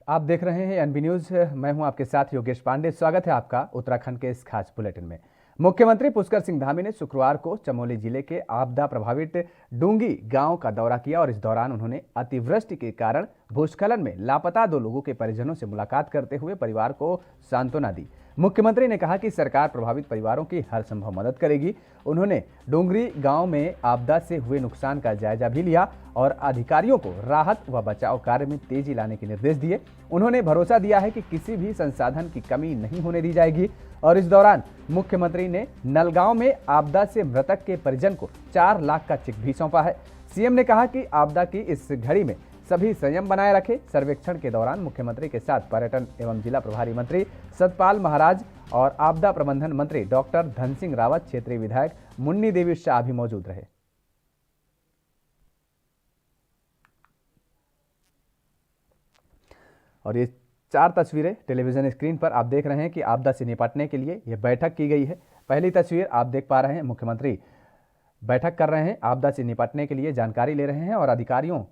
आप देख रहे हैं एनबी न्यूज। मैं हूं आपके साथ योगेश पांडे। स्वागत है आपका उत्तराखंड के इस खास बुलेटिन में। मुख्यमंत्री पुष्कर सिंह धामी ने शुक्रवार को चमोली जिले के आपदा प्रभावित डूंगी गांव का दौरा किया और इस दौरान उन्होंने अतिवृष्टि के कारण भूस्खलन में लापता 2 लोगों के परिजनों से मुलाकात करते हुए परिवार को सांत्वना दी। मुख्यमंत्री ने कहा कि सरकार प्रभावित परिवारों की हर संभव मदद करेगी। उन्होंने डोंगरी गांव में आपदा से हुए नुकसान का जायजा भी लिया और अधिकारियों को राहत व बचाव कार्य में तेजी लाने के निर्देश दिए। उन्होंने भरोसा दिया है कि किसी भी संसाधन की कमी नहीं होने दी जाएगी और इस दौरान मुख्यमंत्री ने नलगांव में आपदा से मृतक के परिजन को 4 लाख का चेक भी सौंपा है। सीएम ने कहा कि आपदा की इस घड़ी में सभी संयम बनाए रखें। सर्वेक्षण के दौरान मुख्यमंत्री के साथ पर्यटन एवं जिला प्रभारी मंत्री सतपाल महाराज और आपदा प्रबंधन मंत्री डॉक्टर धन सिंह रावत, क्षेत्रीय विधायक मुन्नी देवी शाह भी मौजूद रहे। और ये 4 तस्वीरें टेलीविजन स्क्रीन पर आप देख रहे हैं कि आपदा से निपटने के लिए यह बैठक की गई है। पहली तस्वीर आप देख पा रहे हैं, मुख्यमंत्री बैठक कर रहे हैं, आपदा से निपटने के लिए जानकारी ले रहे हैं और अधिकारियों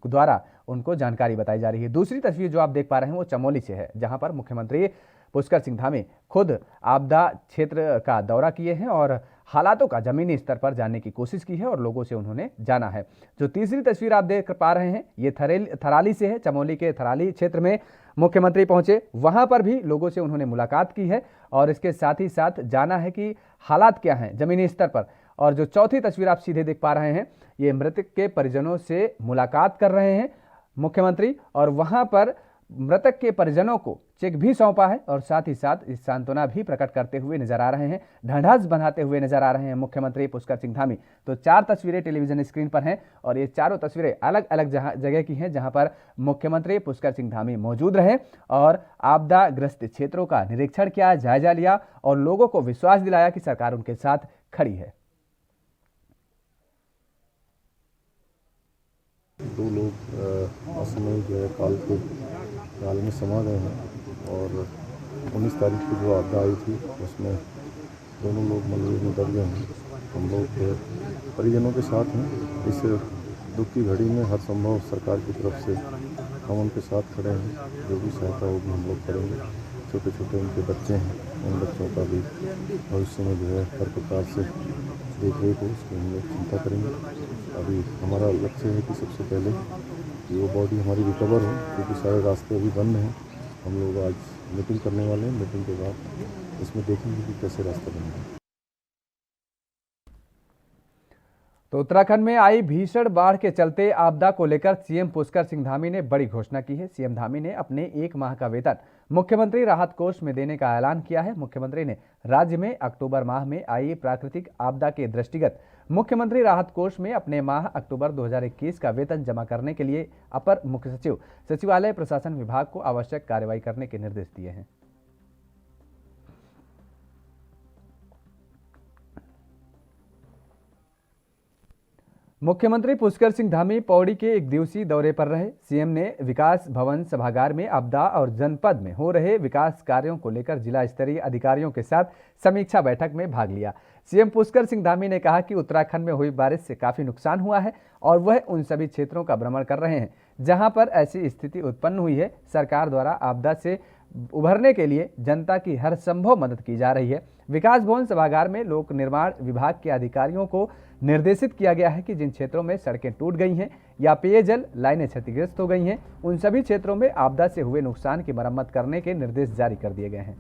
द्वारा उनको जानकारी बताई जा रही है। दूसरी तस्वीर जो आप देख पा रहे हैं वो चमोली से है, जहां पर मुख्यमंत्री पुष्कर सिंह धामी खुद आपदा क्षेत्र का दौरा किए हैं और हालातों का जमीनी स्तर पर जानने की कोशिश की है और लोगों से उन्होंने जाना है। जो तीसरी तस्वीर आप देख पा रहे हैं ये थराली से है। चमोली के थराली क्षेत्र में मुख्यमंत्री पहुंचे, वहां पर भी लोगों से उन्होंने मुलाकात की है और इसके साथ ही साथ जाना है कि हालात क्या हैं जमीनी स्तर पर। और जो चौथी तस्वीर आप सीधे देख पा रहे हैं ये मृतक के परिजनों से मुलाकात कर रहे हैं मुख्यमंत्री और वहां पर मृतक के परिजनों को चेक भी सौंपा है और साथ ही साथ इस सांत्वना भी प्रकट करते हुए नजर आ रहे हैं, ढांढस बनाते हुए नजर आ रहे हैं मुख्यमंत्री पुष्कर सिंह धामी। तो 4 तस्वीरें टेलीविजन स्क्रीन पर हैं और ये चारों तस्वीरें अलग अलग जगह की हैं जहां पर मुख्यमंत्री पुष्कर सिंह धामी मौजूद रहे और आपदाग्रस्त क्षेत्रों का निरीक्षण किया, जायजा लिया और लोगों को विश्वास दिलाया कि सरकार उनके साथ खड़ी है। 2 लोग असमय जो है काल में समा गए हैं और 19 तारीख को जो आपदा आई थी उसमें दोनों लोग मलबे में दब गए हैं। हम लोग परिजनों के साथ हैं। इस दुख की घड़ी में हर संभव सरकार की तरफ से हम उनके साथ खड़े हैं। जो भी सहायता होगी हम लोग करेंगे। छोटे छोटे उनके बच्चे हैं, उन बच्चों का भी भविष्य में जो है हर प्रकार से देख रेख हो उसकी हम लोग चिंता करेंगे। अभी हमारा लक्ष्य है कि सबसे पहले कि वो बॉडी हमारी रिकवर हो, क्योंकि सारे रास्ते अभी बंद हैं। हम लोग आज मीटिंग करने वाले हैं। मीटिंग के बाद इसमें देखेंगे कि कैसे रास्ता बनेगा। तो उत्तराखंड में आई भीषण बाढ़ के चलते आपदा को लेकर सीएम पुष्कर सिंह धामी ने बड़ी घोषणा की है। सीएम धामी ने अपने 1 माह का वेतन मुख्यमंत्री राहत कोष में देने का ऐलान किया है। मुख्यमंत्री ने राज्य में अक्टूबर माह में आई प्राकृतिक आपदा के दृष्टिगत मुख्यमंत्री राहत कोष में अपने माह अक्टूबर 2021 का वेतन जमा करने के लिए अपर मुख्य सचिव सचिवालय प्रशासन विभाग को आवश्यक कार्रवाई करने के निर्देश दिए हैं। मुख्यमंत्री पुष्कर सिंह धामी पौड़ी के 1 दिवसीय दौरे पर रहे। सीएम ने विकास भवन सभागार में आपदा और जनपद में हो रहे विकास कार्यों को लेकर जिला स्तरीय अधिकारियों के साथ समीक्षा बैठक में भाग लिया। सीएम पुष्कर सिंह धामी ने कहा कि उत्तराखंड में हुई बारिश से काफी नुकसान हुआ है और वह उन सभी क्षेत्रों का भ्रमण कर रहे हैं जहां पर ऐसी स्थिति उत्पन्न हुई है। सरकार द्वारा आपदा से उभरने के लिए जनता की हर संभव मदद की जा रही है। विकास भवन सभागार में लोक निर्माण विभाग के अधिकारियों को निर्देशित किया गया है कि जिन क्षेत्रों में सड़कें टूट गई हैं या पेयजल लाइनें क्षतिग्रस्त हो गई हैं उन सभी क्षेत्रों में आपदा से हुए नुकसान की मरम्मत करने के निर्देश जारी कर दिए गए हैं।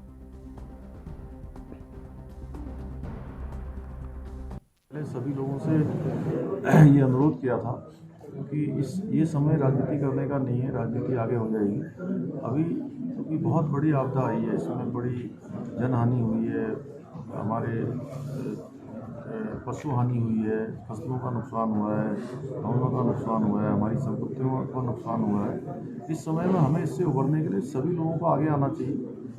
सभी लोगों से ये अनुरोध किया था कि ये समय राजनीति करने का नहीं है, राजनीति आगे हो जाएगी। अभी क्योंकि बहुत बड़ी आपदा आई है, इसमें बड़ी जनहानि हुई है, हमारे पशु हानि हुई है, फसलों का नुकसान हुआ है, भवनों का नुकसान हुआ है, हमारी संपत्तियों का नुकसान हुआ है। इस समय में हमें इससे उभरने के लिए सभी लोगों को आगे आना चाहिए।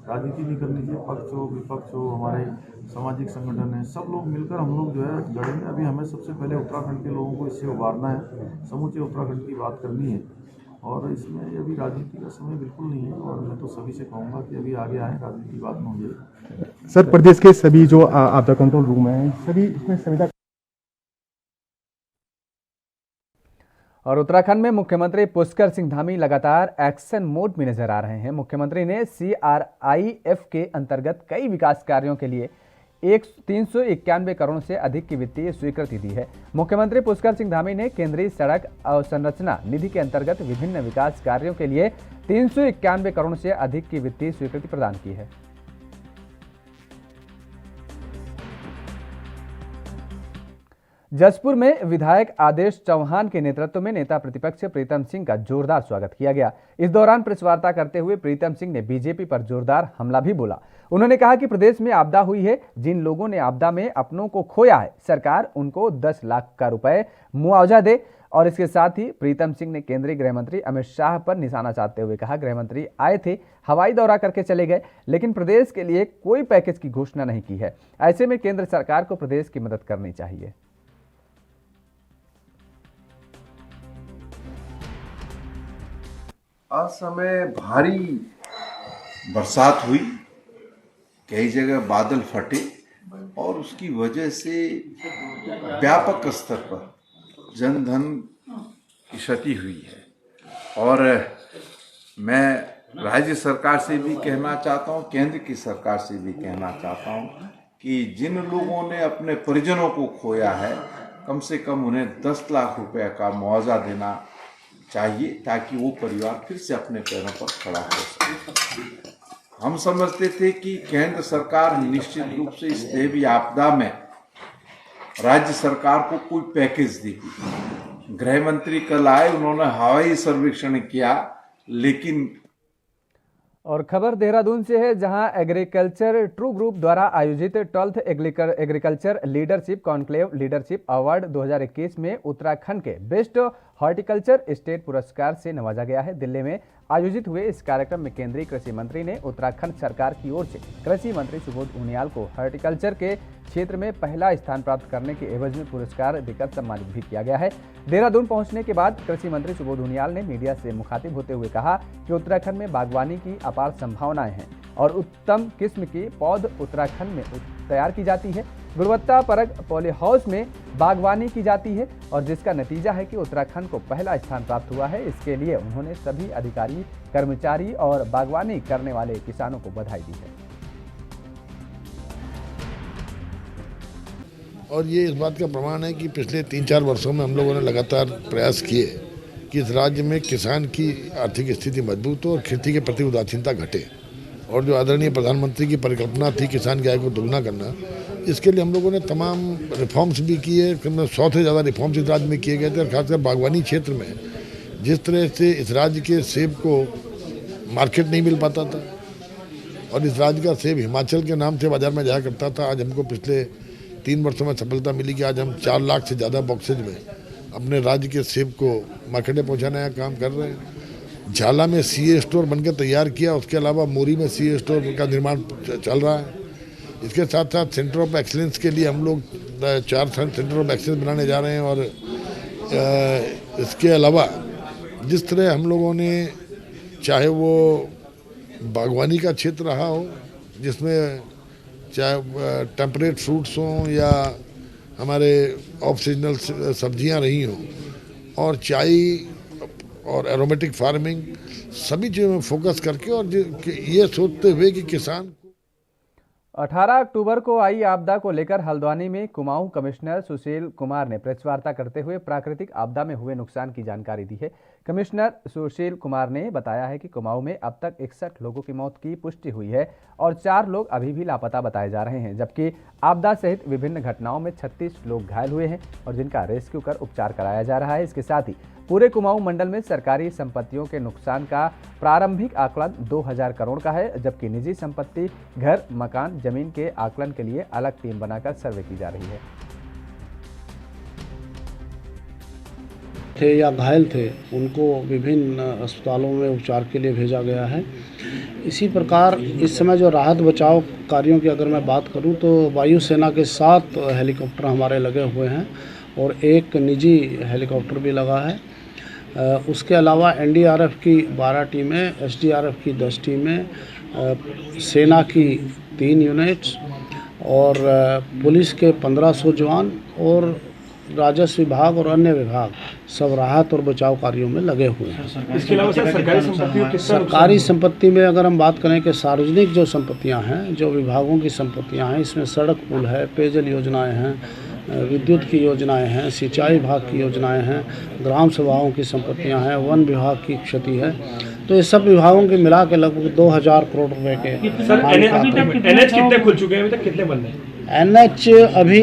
राजनीति नहीं करनी चाहिए। पक्ष हो विपक्ष हो, हमारे सामाजिक संगठन है, सब लोग मिलकर हम लोग जो है लड़ेंगे। अभी हमें सबसे पहले उत्तराखंड के लोगों को इससे उबारना है, समूचे उत्तराखंड की बात करनी है और इसमें अभी राजनीति का समय बिल्कुल नहीं है। और मैं तो सभी से कहूँगा कि अभी आगे आए, राजनीति की बात में हो जाए। सर, प्रदेश के सभी जो आपदा कंट्रोल रूम है सभी इसमें संविदा और उत्तराखंड में मुख्यमंत्री पुष्कर सिंह धामी लगातार एक्शन मोड में नजर आ रहे हैं। मुख्यमंत्री ने CRIF के अंतर्गत कई विकास कार्यों के लिए 391 करोड़ से अधिक की वित्तीय स्वीकृति दी है। मुख्यमंत्री पुष्कर सिंह धामी ने केंद्रीय सड़क अवसंरचना निधि के अंतर्गत विभिन्न विकास कार्यों के लिए 391 करोड़ से अधिक की वित्तीय स्वीकृति प्रदान की है। जसपुर में विधायक आदेश चौहान के नेतृत्व में नेता प्रतिपक्ष प्रीतम सिंह का जोरदार स्वागत किया गया। इस दौरान प्रेस वार्ता करते हुए प्रीतम सिंह ने बीजेपी पर जोरदार हमला भी बोला। उन्होंने कहा कि प्रदेश में आपदा हुई है, जिन लोगों ने आपदा में अपनों को खोया है, सरकार उनको 10 लाख का रुपए मुआवजा दे। और इसके साथ ही प्रीतम सिंह ने केंद्रीय गृह मंत्री अमित शाह पर निशाना साधते हुए कहा, गृह मंत्री आए थे, हवाई दौरा करके चले गए, लेकिन प्रदेश के लिए कोई पैकेज की घोषणा नहीं की है। ऐसे में केंद्र सरकार को प्रदेश की मदद करनी चाहिए। असमय भारी बरसात हुई, कई जगह बादल फटे और उसकी वजह से व्यापक स्तर पर जनधन की क्षति हुई है। और मैं राज्य सरकार से भी कहना चाहता हूँ, केंद्र की सरकार से भी कहना चाहता हूँ कि जिन लोगों ने अपने परिजनों को खोया है, कम से कम उन्हें 10 लाख रुपए का मुआवजा देना चाहिए, ताकि वो परिवार फिर से अपने पैरों पर खड़ा हो सके। हम समझते थे कि केंद्र सरकार निश्चित रूप से इस दैवीय आपदा में राज्य सरकार को कोई पैकेज देगी। गृह मंत्री कल आए, उन्होंने हवाई सर्वेक्षण किया, लेकिन और खबर देहरादून से है, जहां एग्रीकल्चर ट्रू ग्रुप द्वारा आयोजित 12th agriculture leadership conclave leadership award 2021 में उत्तराखंड के बेस्ट हॉर्टिकल्चर स्टेट पुरस्कार से नवाजा गया है। दिल्ली में आयोजित हुए इस कार्यक्रम में केंद्रीय कृषि मंत्री ने उत्तराखंड सरकार की ओर से कृषि मंत्री सुबोध उनियाल को हॉर्टिकल्चर के क्षेत्र में पहला स्थान प्राप्त करने के एवज में पुरस्कार देकर सम्मानित भी किया गया है। देहरादून पहुंचने के बाद कृषि मंत्री सुबोध उनियाल ने मीडिया से मुखातिब होते हुए कहा कि उत्तराखंड में बागवानी की अपार संभावनाएं हैं और उत्तम किस्म की पौध उत्तराखंड में तैयार की जाती है। गुणवत्ता परक पॉली हाउस में बागवानी की जाती है और जिसका नतीजा है कि उत्तराखंड को पहला स्थान प्राप्त हुआ है। इसके लिए उन्होंने सभी अधिकारी, कर्मचारी और बागवानी करने वाले किसानों को बधाई दी है। और ये इस बात का प्रमाण है कि पिछले 3-4 वर्षों में हम लोगों ने लगातार प्रयास किए कि इस राज्य में किसान की आर्थिक स्थिति मजबूत हो और खेती के प्रति उदासीनता घटे। और जो आदरणीय प्रधानमंत्री की परिकल्पना थी किसान की आय को दोगुना करना, इसके लिए हम लोगों ने तमाम रिफॉर्म्स भी किए। 100 से ज़्यादा रिफॉर्म्स इस राज्य में किए गए थे। और खासकर बागवानी क्षेत्र में जिस तरह से इस राज्य के सेब को मार्केट नहीं मिल पाता था और इस राज्य का सेब हिमाचल के नाम से बाजार में जाया करता था, आज हमको पिछले 3 वर्षों में सफलता मिली कि आज हम 4 लाख से ज़्यादा बॉक्सेज में अपने राज्य के सेब को मार्केट में पहुँचाने का काम कर रहे हैं। झाला में CA स्टोर बनकर तैयार किया, उसके अलावा मोरी में CA स्टोर का निर्माण चल रहा है। इसके साथ साथ सेंटर ऑफ एक्सीलेंस के लिए हम लोग 4 सेंटर ऑफ एक्सीलेंस बनाने जा रहे हैं। और इसके अलावा जिस तरह हम लोगों ने, चाहे वो बागवानी का क्षेत्र रहा हो जिसमें चाहे टेम्परेट फ्रूट्स हों या हमारे ऑफ सीजनल सब्जियां रही हों, और चाय और एरोमेटिक फार्मिंग, सभी चीज़ों में फोकस करके और ये सोचते हुए कि किसान 18 अक्टूबर को आई आपदा को लेकर हल्द्वानी में कुमाऊं कमिश्नर सुशील कुमार ने प्रेस वार्ता करते हुए प्राकृतिक आपदा में हुए नुकसान की जानकारी दी है। कमिश्नर सुशील कुमार ने बताया है कि कुमाऊं में अब तक 61 लोगों की मौत की पुष्टि हुई है और 4 लोग अभी भी लापता बताए जा रहे हैं, जबकि आपदा सहित विभिन्न घटनाओं में 36 लोग घायल हुए हैं और जिनका रेस्क्यू कर उपचार कराया जा रहा है। इसके साथ ही पूरे कुमाऊं मंडल में सरकारी संपत्तियों के नुकसान का प्रारंभिक आकलन 2000 करोड़ का है, जबकि निजी संपत्ति, घर, मकान, जमीन के आकलन के लिए अलग टीम बनाकर सर्वे की जा रही है। थे या घायल थे, उनको विभिन्न अस्पतालों में उपचार के लिए भेजा गया है। इसी प्रकार इस समय जो राहत बचाव कार्यों की अगर मैं बात करूं तो वायुसेना के 7 हेलीकॉप्टर हमारे लगे हुए हैं और 1 निजी हेलीकॉप्टर भी लगा है। उसके अलावा NDRF की 12 टीमें, SDRF की 10 टीमें, सेना की 3 यूनिट्स और पुलिस के 1500 जवान और राजस्व विभाग और अन्य विभाग सब राहत और बचाव कार्यों में लगे हुए हैं। इसके अलावा सर सरकारी संपत्तियों के सरकारी संपत्ति में अगर हम बात करें कि सार्वजनिक जो संपत्तियां हैं, जो विभागों की संपत्तियां हैं, इसमें सड़क पुल है, पेयजल योजनाएं हैं, विद्युत की योजनाएं हैं, सिंचाई विभाग की योजनाएं हैं, ग्राम सभाओं की संपत्तियां हैं, वन विभाग की क्षति है। तो ये सब विभागों के मिला के लगभग 2000 करोड़ रुपए के। सर NH कितने खुल चुके हैं अभी तक, कितने बंद हैं? NH अभी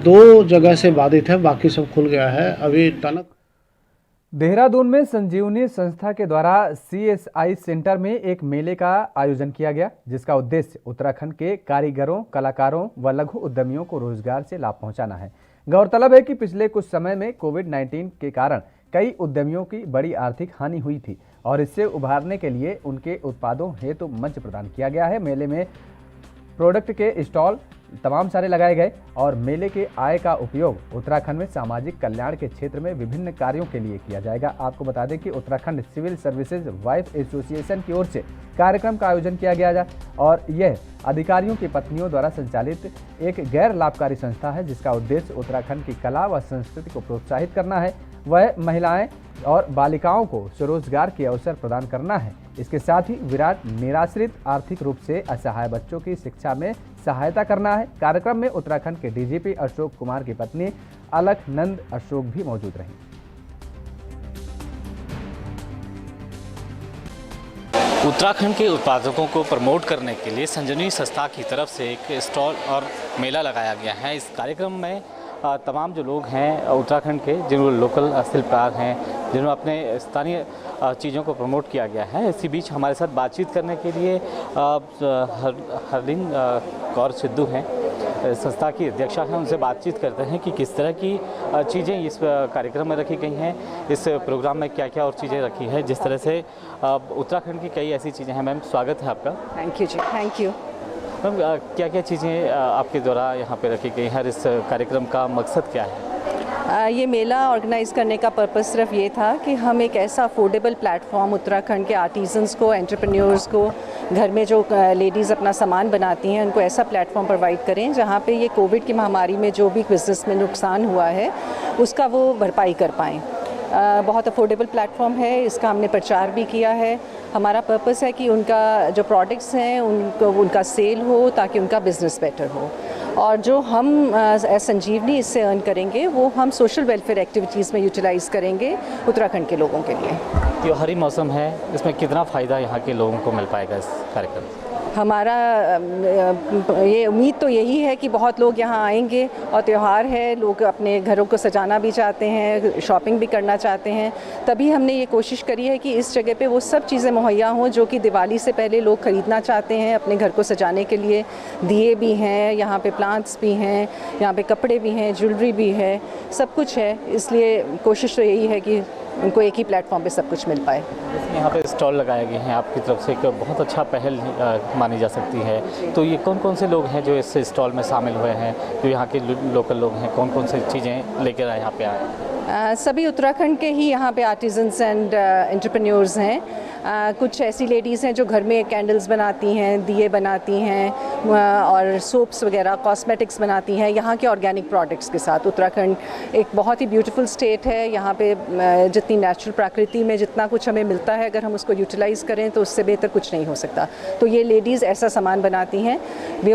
2 जगह से बाधित है, बाकी सब खुल गया है। अभी टनक देहरादून में संजीवनी संस्था के द्वारा CSI सेंटर में एक मेले का आयोजन किया गया, जिसका उद्देश्य उत्तराखंड के कारीगरों, कलाकारों व लघु उद्यमियों को रोजगार से लाभ पहुंचाना है। गौरतलब है कि पिछले कुछ समय में कोविड-19 के कारण कई उद्यमियों की बड़ी आर्थिक हानि हुई थी और इससे उभारने के लिए उनके उत्पादों हेतु मंच प्रदान किया गया है। मेले में प्रोडक्ट के स्टॉल तमाम सारे लगाए गए और मेले के आय का उपयोग उत्तराखंड में सामाजिक कल्याण के क्षेत्र में विभिन्न कार्यों के लिए किया जाएगा। आपको बता दें कि Uttarakhand civil services wife association की ओर से कार्यक्रम का आयोजन किया गया और यह अधिकारियों की पत्नियों द्वारा संचालित एक गैर लाभकारी संस्था है, जिसका उद्देश्य उत्तराखंड की कला व संस्कृति को प्रोत्साहित करना है, वह महिलाएं और बालिकाओं को स्वरोजगार के अवसर प्रदान करना है। इसके साथ ही विराट निराश्रित आर्थिक रूप से असहाय बच्चों की शिक्षा में सहायता करना है। कार्यक्रम में उत्तराखंड के DGP अशोक कुमार की पत्नी अलखनंद अशोक भी मौजूद रहीं। उत्तराखंड के उत्पादकों को प्रमोट करने के लिए संजीवनी संस्था की तरफ से एक स्टॉल और मेला लगाया गया है। इस कार्यक्रम में तमाम जो लोग हैं उत्तराखंड के, जिन्होंने लोकल शिल्पकार हैं, जिन्होंने अपने स्थानीय चीज़ों को प्रमोट किया गया है। इसी बीच हमारे साथ बातचीत करने के लिए हरलिन कौर सिद्धू हैं, संस्था की अध्यक्षा हैं। उनसे बातचीत करते हैं कि किस तरह की चीज़ें इस कार्यक्रम में रखी गई हैं, इस प्रोग्राम में क्या क्या और चीज़ें रखी हैं, जिस तरह से उत्तराखंड की कई ऐसी चीज़ें हैं। मैम, स्वागत है आपका। थैंक यू जी, थैंक यू। मैम, क्या क्या चीज़ें आपके द्वारा यहाँ पे रखी गई हैं, इस कार्यक्रम का मकसद क्या है? ये मेला ऑर्गेनाइज़ करने का पर्पस सिर्फ ये था कि हम एक ऐसा अफोर्डेबल प्लेटफॉर्म उत्तराखंड के आर्टिजन्स को, एंटरप्रेन्योर्स को, घर में जो लेडीज़ अपना सामान बनाती हैं, उनको ऐसा प्लेटफॉर्म प्रोवाइड करें जहाँ पे ये कोविड की महामारी में जो भी बिज़नेस में नुकसान हुआ है उसका वो भरपाई कर पाएँ। बहुत अफोर्डेबल प्लेटफॉर्म है, इसका हमने प्रचार भी किया है। हमारा पर्पस है कि उनका जो प्रोडक्ट्स हैं उनका सेल हो ताकि उनका बिज़नेस बेटर हो, और जो हम संजीवनी इससे अर्न करेंगे वो हम सोशल वेलफेयर एक्टिविटीज़ में यूटिलाइज़ करेंगे उत्तराखंड के लोगों के लिए। त्योहारी मौसम है, इसमें कितना फ़ायदा यहाँ के लोगों को मिल पाएगा इस कार्यक्रम से? हमारा ये उम्मीद तो यही है कि बहुत लोग यहाँ आएंगे और त्यौहार है, लोग अपने घरों को सजाना भी चाहते हैं, शॉपिंग भी करना चाहते हैं। तभी हमने ये कोशिश करी है कि इस जगह पे वो सब चीज़ें मुहैया हों जो कि दिवाली से पहले लोग ख़रीदना चाहते हैं अपने घर को सजाने के लिए। दिए भी हैं यहाँ पे, प्लांट्स भी हैं यहाँ पे, कपड़े भी हैं, ज्वेलरी भी है, सब कुछ है। इसलिए कोशिश तो यही है कि उनको एक ही प्लेटफॉर्म पे सब कुछ मिल पाए। यहाँ पे स्टॉल लगाए गए हैं आपकी तरफ से, एक बहुत अच्छा पहल मानी जा सकती है। तो ये कौन कौन से लोग हैं जो इस स्टॉल में शामिल हुए हैं, जो यहाँ के लोकल लोग हैं, कौन कौन सी चीज़ें लेकर यहाँ पे आए? सभी उत्तराखंड के ही यहाँ पे आर्टिजन्स एंड एंटरप्रेन्योर्स हैं। कुछ ऐसी लेडीज़ हैं जो घर में कैंडल्स बनाती हैं, दिए बनाती हैं और सोप्स वगैरह, कॉस्मेटिक्स बनाती हैं यहाँ के ऑर्गेनिक प्रोडक्ट्स के साथ। उत्तराखंड एक बहुत ही ब्यूटीफुल स्टेट है, यहाँ पे जितनी नेचुरल प्रकृति में जितना कुछ हमें मिलता है, अगर हम उसको यूटिलाइज़ करें तो उससे बेहतर कुछ नहीं हो सकता। तो ये लेडीज़ ऐसा सामान बनाती हैं।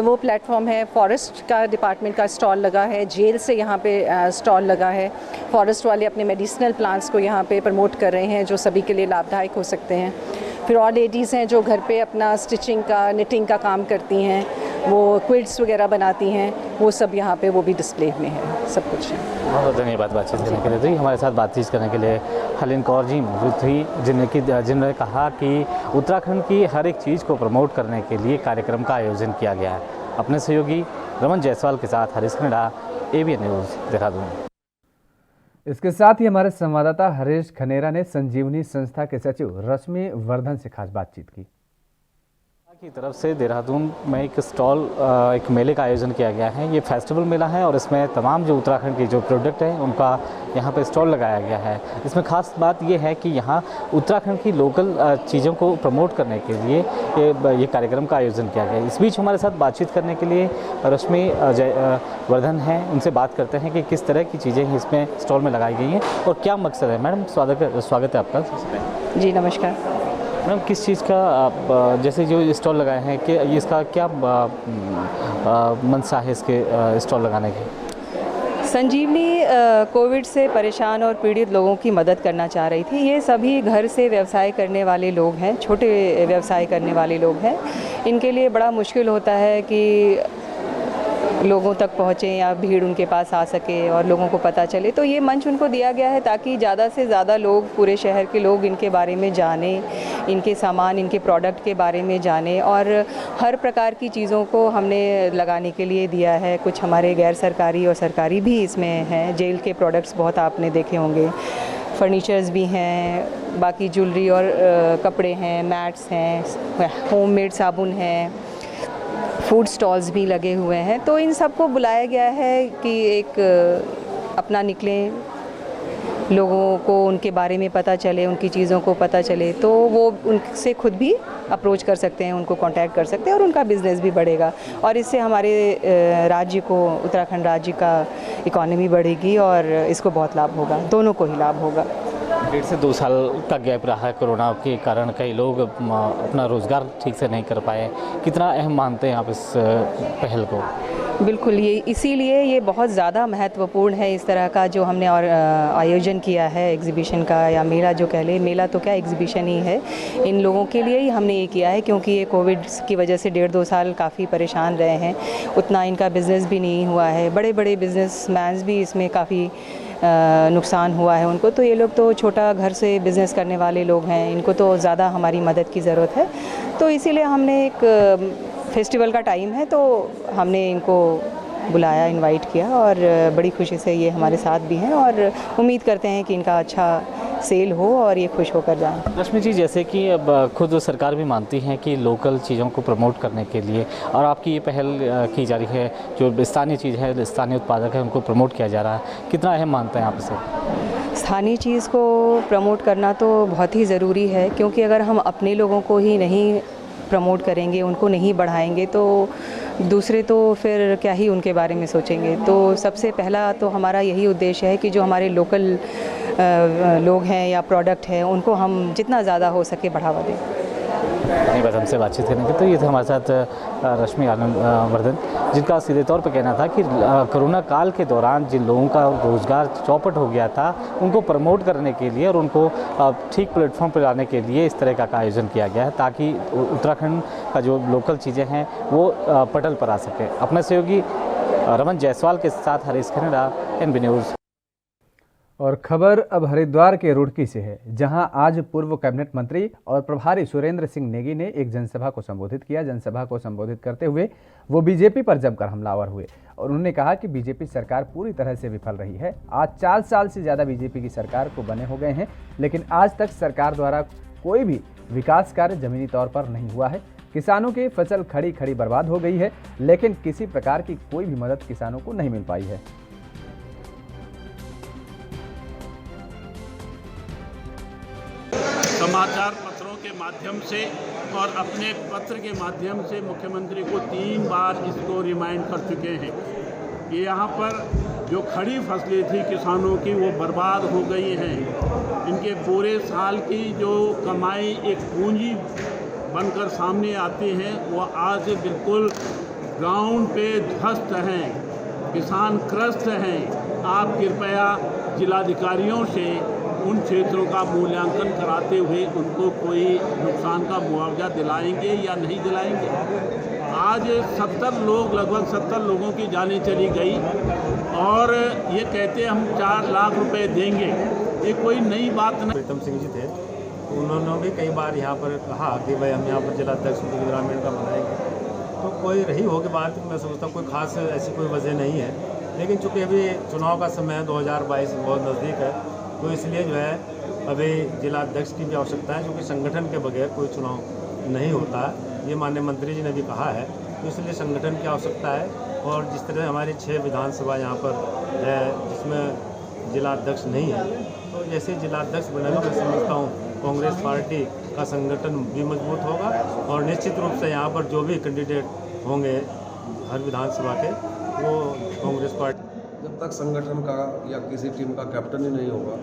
वो प्लेटफॉर्म है। फॉरेस्ट का डिपार्टमेंट का स्टॉल लगा है, जेल से यहाँ पे स्टॉल लगा है। फॉरेस्ट वाले अपने मेडिसिनल प्लांट्स को यहाँ पे प्रमोट कर रहे हैं जो सभी के लिए लाभदायक हो सकते हैं। फिर और लेडीज़ हैं जो घर पे अपना स्टिचिंग का, निटिंग का काम करती हैं, वो क्विल्ट्स वगैरह बनाती हैं, वो सब यहाँ पे वो भी डिस्प्ले में है, सब कुछ है। बहुत बहुत धन्यवाद बातचीत करने के लिए। तो हमारे साथ बातचीत करने के लिए हरलिन कौर जी मौजूद थी, जिन्होंने कहा कि उत्तराखंड की हर एक चीज़ को प्रमोट करने के लिए कार्यक्रम का आयोजन किया गया है। अपने सहयोगी रमन जायसवाल के साथ हरीश खनेड़ा, ABN न्यूज़, देहरादून। इसके साथ ही हमारे संवाददाता हरीश खनेरा ने संजीवनी संस्था के सचिव रश्मि वर्धन से खास बातचीत की। की तरफ से देहरादून में एक स्टॉल, एक मेले का आयोजन किया गया है। ये फेस्टिवल मेला है और इसमें तमाम जो उत्तराखंड के जो प्रोडक्ट हैं उनका यहाँ पे स्टॉल लगाया गया है। इसमें खास बात ये है कि यहाँ उत्तराखंड की लोकल चीज़ों को प्रमोट करने के लिए ये कार्यक्रम का आयोजन किया गया है। इस बीच हमारे साथ बातचीत करने के लिए रश्मि वर्धन हैं, उनसे बात करते हैं कि किस तरह की चीज़ें इसमें स्टॉल में लगाई गई हैं और क्या मकसद है। मैडम स्वागत है आपका। जी नमस्कार। मैम किस चीज़ का आप जैसे जो स्टॉल लगाए हैं कि इसका क्या मंशा है इसके स्टॉल लगाने की? संजीवनी कोविड से परेशान और पीड़ित लोगों की मदद करना चाह रही थी। ये सभी घर से व्यवसाय करने वाले लोग हैं, छोटे व्यवसाय करने वाले लोग हैं। इनके लिए बड़ा मुश्किल होता है कि लोगों तक पहुँचें या भीड़ उनके पास आ सके और लोगों को पता चले। तो ये मंच उनको दिया गया है ताकि ज़्यादा से ज़्यादा लोग, पूरे शहर के लोग इनके बारे में जानें, इनके सामान, इनके प्रोडक्ट के बारे में जानें। और हर प्रकार की चीज़ों को हमने लगाने के लिए दिया है। कुछ हमारे गैर सरकारी और सरकारी भी इसमें हैं। जेल के प्रोडक्ट्स बहुत आपने देखे होंगे, फर्नीचर्स भी हैं, बाकी ज्वेलरी और कपड़े हैं, मैट्स हैं, होममेड साबुन हैं, फूड स्टॉल्स भी लगे हुए हैं। तो इन सबको बुलाया गया है कि एक अपना निकलें, लोगों को उनके बारे में पता चले, उनकी चीज़ों को पता चले, तो वो उनसे खुद भी अप्रोच कर सकते हैं, उनको कांटेक्ट कर सकते हैं और उनका बिज़नेस भी बढ़ेगा। और इससे हमारे राज्य को, उत्तराखंड राज्य का इकॉनमी बढ़ेगी और इसको बहुत लाभ होगा, दोनों को ही लाभ होगा। 1.5 से 2 साल का गैप रहा है कोरोना के कारण, कई लोग अपना रोज़गार ठीक से नहीं कर पाए। कितना अहम मानते हैं आप इस पहल को? बिल्कुल, ये इसीलिए ये बहुत ज़्यादा महत्वपूर्ण है इस तरह का जो हमने और आयोजन किया है एग्जीबिशन का, या मेला जो कह ले। मेला तो क्या, एग्जीबिशन ही है। इन लोगों के लिए ही हमने ये किया है क्योंकि ये कोविड की वजह से 1.5-2 साल काफ़ी परेशान रहे हैं। उतना इनका बिज़नेस भी नहीं हुआ है। बड़े बड़े बिजनेसमैन भी इसमें काफ़ी नुकसान हुआ है उनको। तो ये लोग तो छोटा घर से बिज़नेस करने वाले लोग हैं, इनको तो ज़्यादा हमारी मदद की ज़रूरत है। तो इसीलिए हमने एक फेस्टिवल का टाइम है तो हमने इनको बुलाया, इनवाइट किया और बड़ी खुशी से ये हमारे साथ भी हैं और उम्मीद करते हैं कि इनका अच्छा सेल हो और ये खुश होकर जाएं। रश्मि जी, जैसे कि अब खुद सरकार भी मानती है कि लोकल चीज़ों को प्रमोट करने के लिए, और आपकी ये पहल की जा रही है, जो स्थानीय चीज़ है, स्थानीय उत्पादक है, उनको प्रमोट किया जा रहा है, कितना अहम मानते हैं आप इसे? स्थानीय चीज़ को प्रमोट करना तो बहुत ही ज़रूरी है क्योंकि अगर हम अपने लोगों को ही नहीं प्रमोट करेंगे, उनको नहीं बढ़ाएंगे तो दूसरे तो फिर क्या ही उनके बारे में सोचेंगे। तो सबसे पहला तो हमारा यही उद्देश्य है कि जो हमारे लोकल लोग हैं या प्रोडक्ट हैं उनको हम जितना ज़्यादा हो सके बढ़ावा दें। धन्यवाद हमसे बातचीत करने के। तो ये थे हमारे साथ रश्मि वर्धन, जिनका सीधे तौर पर कहना था कि कोरोना काल के दौरान जिन लोगों का रोज़गार चौपट हो गया था उनको प्रमोट करने के लिए और उनको ठीक प्लेटफॉर्म पर लाने के लिए इस तरह का आयोजन किया गया है ताकि उत्तराखंड का जो लोकल चीज़ें हैं वो पटल पर आ सके। अपने सहयोगी रमन जायसवाल के साथ हरीश खन्ना, NB न्यूज़। और खबर अब हरिद्वार के रुड़की से है, जहां आज पूर्व कैबिनेट मंत्री और प्रभारी सुरेंद्र सिंह नेगी ने एक जनसभा को संबोधित किया। जनसभा को संबोधित करते हुए वो बीजेपी पर जमकर हमलावर हुए और उन्होंने कहा कि बीजेपी सरकार पूरी तरह से विफल रही है। आज 4 साल से ज़्यादा बीजेपी की सरकार को बने हो गए हैं, लेकिन आज तक सरकार द्वारा कोई भी विकास कार्य जमीनी तौर पर नहीं हुआ है। किसानों की फसल खड़ी खड़ी बर्बाद हो गई है, लेकिन किसी प्रकार की कोई भी मदद किसानों को नहीं मिल पाई है। समाचार पत्रों के माध्यम से और अपने पत्र के माध्यम से मुख्यमंत्री को 3 बार इसको रिमाइंड कर चुके हैं कि यहाँ पर जो खड़ी फसलें थी किसानों की वो बर्बाद हो गई हैं। इनके पूरे साल की जो कमाई एक पूंजी बनकर सामने आती है वो आज बिल्कुल ग्राउंड पे ध्वस्त हैं, किसान त्रस्त हैं। आप कृपया जिलाधिकारियों से उन क्षेत्रों का मूल्यांकन कराते हुए उनको कोई नुकसान का मुआवजा दिलाएंगे या नहीं दिलाएंगे। आज 70 लोग, लगभग 70 लोगों की जानें चली गई और ये कहते हम 4 लाख रुपए देंगे, ये कोई नई बात नहीं। प्रीतम सिंह जी थे, उन्होंने भी कई बार यहाँ पर कहा कि भाई हम यहाँ पर जिलाध्यक्ष ग्रामीण का बनाएंगे, तो कोई रही होगी बात। मैं समझता हूँ कोई खास ऐसी कोई वजह नहीं है, लेकिन चूँकि अभी चुनाव का समय 2022 बहुत नज़दीक है तो इसलिए जो है अभी जिला अध्यक्ष की भी आवश्यकता है, क्योंकि संगठन के बगैर कोई चुनाव नहीं होता है। ये माननीय मंत्री जी ने भी कहा है, तो इसलिए संगठन की आवश्यकता है। और जिस तरह हमारी 6 विधानसभा यहाँ पर है जिसमें जिला अध्यक्ष नहीं है, तो जैसे जिला अध्यक्ष बनेगा मैं समझता हूँ कांग्रेस पार्टी का संगठन भी मजबूत होगा और निश्चित रूप से यहाँ पर जो भी कैंडिडेट होंगे हर विधानसभा के वो कांग्रेस पार्टी। जब तक संगठन का या किसी टीम का कैप्टन ही नहीं होगा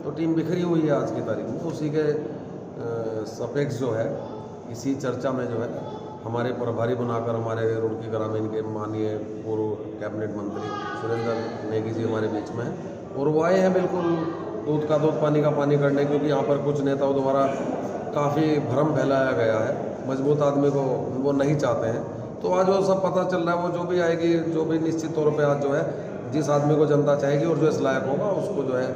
तो टीम बिखरी हुई है आज की तारीख में। उसी के सापेक्ष जो है इसी चर्चा में जो है हमारे प्रभारी बनाकर हमारे रुड़की ग्रामीण के माननीय पूर्व कैबिनेट मंत्री सुरेंद्र नेगी जी हमारे बीच में हैं और वो आए हैं बिल्कुल दूध का दूध पानी का पानी करने, क्योंकि यहाँ पर कुछ नेताओं द्वारा काफ़ी भ्रम फैलाया गया है, मजबूत आदमी को वो नहीं चाहते हैं। तो आज वो सब पता चल रहा है, वो जो भी आएगी जो भी निश्चित तौर पे आज जो है जिस आदमी को जनता चाहेगी और जो इस लायक होगा उसको जो है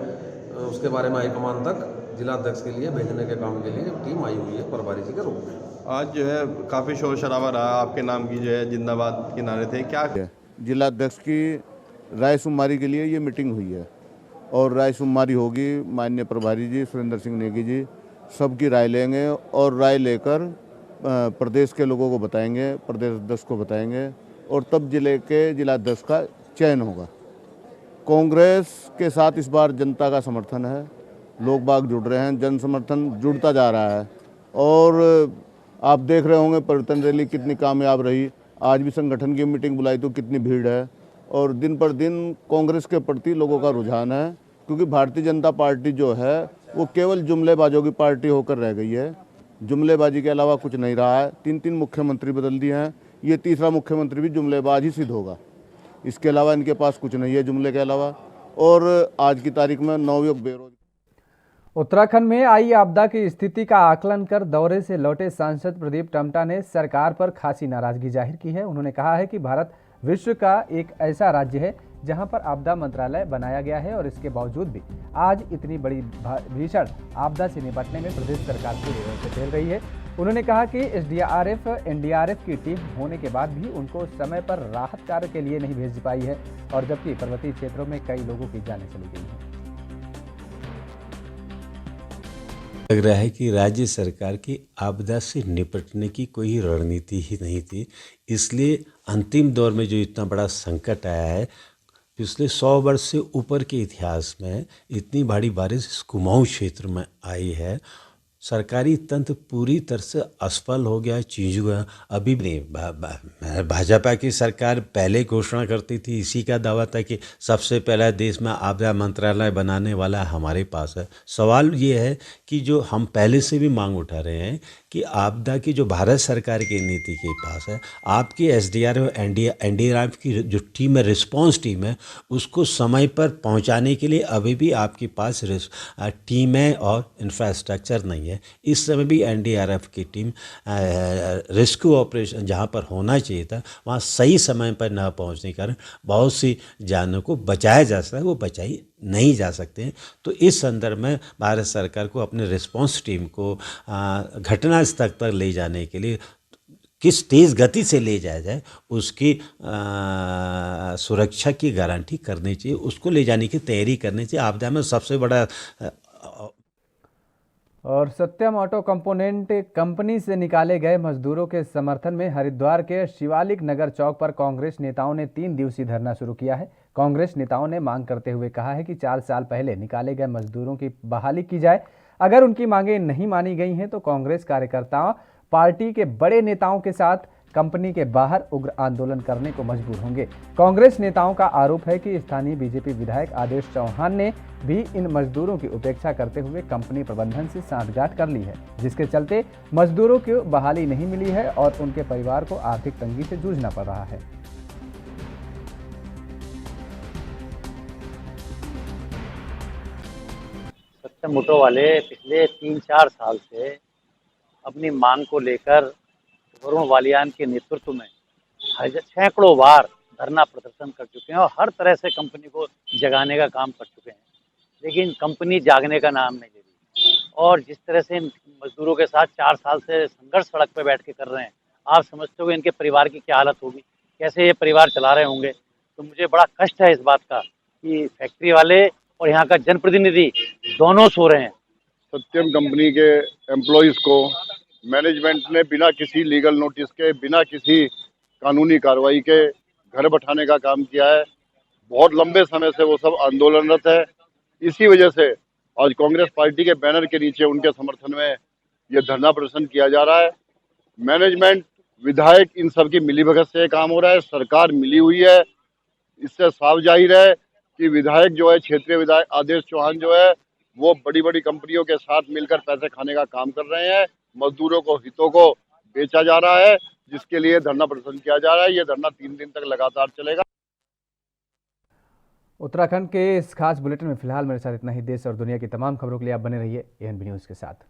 उसके बारे में हाईकमान तक जिला अध्यक्ष के लिए भेजने के काम के लिए टीम आई हुई है प्रभारी जी के रूप में। आज जो है काफ़ी शोर शराबा रहा, आपके नाम की जो है जिंदाबाद के नारे थे, क्या जिला अध्यक्ष की रायशुमारी के लिए ये मीटिंग हुई है और रायशुमारी होगी। माननीय प्रभारी जी सुरेंद्र सिंह नेगी जी सबकी राय लेंगे और राय लेकर प्रदेश के लोगों को बताएंगे, प्रदेश अध्यक्ष को बताएंगे और तब जिले के जिला अध्यक्ष का चयन होगा। कांग्रेस के साथ इस बार जनता का समर्थन है, लोग बाग जुड़ रहे हैं, जन समर्थन जुड़ता जा रहा है और आप देख रहे होंगे परिवर्तन रैली कितनी कामयाब रही। आज भी संगठन की मीटिंग बुलाई तो कितनी भीड़ है और दिन पर दिन कांग्रेस के प्रति लोगों का रुझान है, क्योंकि भारतीय जनता पार्टी जो है वो केवल जुमलेबाजों की पार्टी होकर रह गई है। जुमलेबाजी के अलावा कुछ नहीं रहा है। 3 मुख्यमंत्री बदल दिए हैं, ये तीसरा मुख्यमंत्री भी जुमलेबाज ही सिद्ध होगा। इसके अलावा इनके पास कुछ नहीं है जुमले के अलावा। और आज की तारीख में नवयुवक बेरोजगार। उत्तराखंड में आई आपदा की स्थिति का आकलन कर दौरे से लौटे सांसद प्रदीप टम्टा ने सरकार पर खासी नाराजगी जाहिर की है। उन्होंने कहा है कि भारत विश्व का एक ऐसा राज्य है जहां पर आपदा मंत्रालय बनाया गया है और इसके बावजूद भी आज इतनी बड़ी भीषण आपदा से निपटने में प्रदेश सरकार पूरी तरह से फेल रही है। उन्होंने कहा कि एसडीआरएफ एनडीआरएफ की टीम होने के बाद भी उनको समय पर राहत कार्य के लिए नहीं भेज पाई है और जबकि पर्वतीय क्षेत्रों में कई लोगों की जानें चली गई हैं। लग रहा है कि राज्य सरकार की आपदा से निपटने की कोई रणनीति ही नहीं थी, इसलिए अंतिम दौर में जो इतना बड़ा संकट आया है, पिछले 100 वर्ष से ऊपर के इतिहास में इतनी बड़ी बारिश इस कुमाऊं क्षेत्र में आई है। सरकारी तंत्र पूरी तरह से असफल हो गया, चीज हुआ। अभी नहीं, भाजपा की सरकार पहले घोषणा करती थी, इसी का दावा था कि सबसे पहला देश में आपदा मंत्रालय बनाने वाला हमारे पास है। सवाल ये है कि जो हम पहले से भी मांग उठा रहे हैं कि आपदा की जो भारत सरकार की नीति के पास है, आपकी एसडीआरएफ एनडीआरएफ की जो टीम है, रिस्पांस टीम है, उसको समय पर पहुंचाने के लिए अभी भी आपके पास टीम है और इंफ्रास्ट्रक्चर नहीं है। इस समय भी एनडीआरएफ की टीम रेस्क्यू ऑपरेशन जहां पर होना चाहिए था वहां सही समय पर न पहुंचने के कारण बहुत सी जानों को बचाया जा सकता है, वो बचाई नहीं जा सकते हैं। तो इस संदर्भ में भारत सरकार को अपने रिस्पांस टीम को घटना स्थल तक ले जाने के लिए किस तेज़ गति से ले जाया जाए, उसकी सुरक्षा की गारंटी करनी चाहिए, उसको ले जाने की तैयारी करनी चाहिए। आपदा में सबसे बड़ा और सत्यम ऑटो कंपोनेंट कंपनी से निकाले गए मजदूरों के समर्थन में हरिद्वार के शिवालिक नगर चौक पर कांग्रेस नेताओं ने 3 दिवसीय धरना शुरू किया है। कांग्रेस नेताओं ने मांग करते हुए कहा है कि 4 साल पहले निकाले गए मजदूरों की बहाली की जाए। अगर उनकी मांगें नहीं मानी गई हैं तो कांग्रेस कार्यकर्ता पार्टी के बड़े नेताओं के साथ कंपनी के बाहर उग्र आंदोलन करने को मजबूर होंगे। कांग्रेस नेताओं का आरोप है कि स्थानीय बीजेपी विधायक आदेश चौहान ने भी इन मजदूरों की उपेक्षा करते हुए कंपनी प्रबंधन से सांठगांठ कर ली है, जिसके चलते मजदूरों को बहाली नहीं मिली है और उनके परिवार को आर्थिक तंगी से जूझना पड़ रहा है। सत्यम ऑटो वाले पिछले 3-4 साल से अपनी मांग को लेकर वरुण वालियान के नेतृत्व में सैकड़ों बार धरना प्रदर्शन कर चुके हैं और हर तरह से कंपनी को जगाने का काम कर चुके हैं, लेकिन कंपनी जागने का नाम नहीं ले रही। और जिस तरह से मजदूरों के साथ 4 साल से संघर्ष सड़क पर बैठ के कर रहे हैं, आप समझते हो इनके परिवार की क्या हालत होगी, कैसे ये परिवार चला रहे होंगे। तो मुझे बड़ा कष्ट है इस बात का कि फैक्ट्री वाले और यहाँ का जनप्रतिनिधि दोनों सो रहे हैं। सत्यम कंपनी के एम्प्लॉयज़ को मैनेजमेंट ने बिना किसी लीगल नोटिस के, बिना किसी कानूनी कार्रवाई के घर बैठाने का काम किया है। बहुत लंबे समय से वो सब आंदोलनरत है। इसी वजह से आज कांग्रेस पार्टी के बैनर के नीचे उनके समर्थन में ये धरना प्रदर्शन किया जा रहा है। मैनेजमेंट, विधायक, इन सब की मिलीभगत से काम हो रहा है। सरकार मिली हुई है। इससे साफ जाहिर है कि विधायक जो है, क्षेत्रीय विधायक आदेश चौहान जो है, वो बड़ी बड़ी कंपनियों के साथ मिलकर पैसे खाने का काम कर रहे हैं। मजदूरों को, हितों को बेचा जा रहा है, जिसके लिए धरना प्रदर्शन किया जा रहा है। ये धरना 3 दिन तक लगातार चलेगा। उत्तराखंड के इस खास बुलेटिन में फिलहाल मेरे साथ इतना ही। देश और दुनिया की तमाम खबरों के लिए आप बने रहिए ANB न्यूज़ के साथ।